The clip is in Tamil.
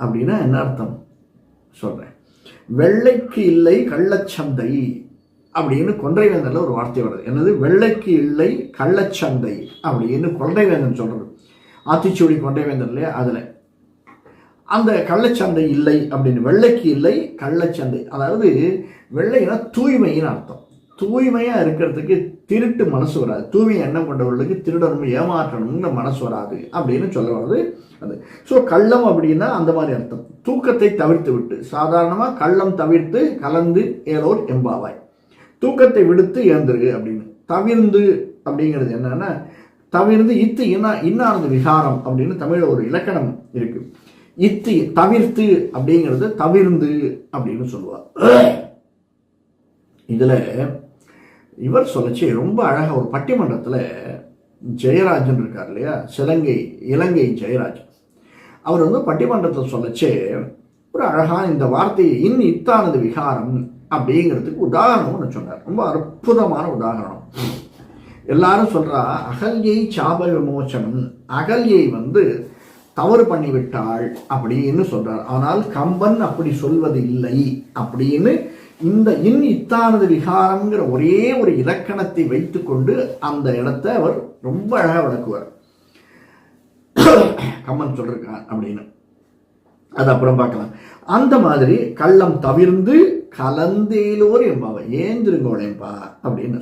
அப்படின்னா என்ன அர்த்தம் சொல்றேன். வெள்ளைக்கு இல்லை கள்ளச்சந்தை அப்படின்னு கொன்றைவேந்தன்ல ஒரு வார்த்தை வருது. என்னது? வெள்ளைக்கு இல்லை கள்ளச்சந்தை அப்படின்னு கொன்றைவேந்தன் சொல்றது. ஆத்திச்சூடி கொன்றைவேந்தன் இல்லையா, அதுல அந்த கள்ளச்சந்தை இல்லை அப்படின்னு, வெள்ளைக்கு இல்லை கள்ளச்சந்தை. அதாவது வெள்ளைனா தூய்மைன்னு அர்த்தம். தூய்மையா இருக்கிறதுக்கு திருட்டு மனசு வராது. தூய்மை எண்ணம் கொண்டவர்களுக்கு திருடணும் ஏமாற்றணும்னு மனசு வராது அப்படின்னு சொல்ல வருது அது. ஸோ கள்ளம் அப்படின்னா அந்த மாதிரி அர்த்தம். தூக்கத்தை தவிர்த்து விட்டு, சாதாரணமாக கள்ளம் தவிர்த்து கலந்து ஏலோர் எம்பாவாய், தூக்கத்தை விடுத்து ஏந்திரு அப்படின்னு. தவிர்ந்து அப்படிங்கிறது என்னன்னா, தவிர்ந்து இத்து இன்னானது விகாரம் அப்படின்னு தமிழில் ஒரு இலக்கணம் இருக்கு. இத்து தவிர்த்து அப்படிங்கிறது தவிர்ந்து அப்படின்னு சொல்லுவார். இதுல இவர் சொல்லச்சு ரொம்ப அழகா ஒரு பட்டிமன்றத்தில் ஜெயராஜன் இருக்கார் இல்லையா, இலங்கை ஜெயராஜ், அவர் வந்து பட்டிமன்றத்தில் சொல்லச்சே ஒரு அழகான இந்த வார்த்தையை இத்தானது விகாரம் அப்படிங்கிறதுக்கு உதாரணம் ஒன்று சொன்னார். ரொம்ப அற்புதமான உதாரணம். எல்லாரும் சொல்றா அகல்யை சாப விமோச்சனம், அகல்யை வந்து தவறு பண்ணிவிட்டாள் அப்படின்னு சொல்றார். ஆனால் கம்பன் அப்படி சொல்வது இல்லை அப்படின்னு இந்த இத்தானது விகாரம்ங்கிற ஒரே ஒரு இலக்கணத்தை வைத்துக்கொண்டு அந்த இடத்தை அவர் ரொம்ப அழகாக விளக்குவார். கம்பன் சொல்றான் அப்படின்னு அது அப்புறம் பார்க்கலாம். அந்த மாதிரி கள்ளம் தவிர்ந்து கலந்தேலோர் என்பாவை ஏந்திருங்கோளேம்பா அப்படின்னு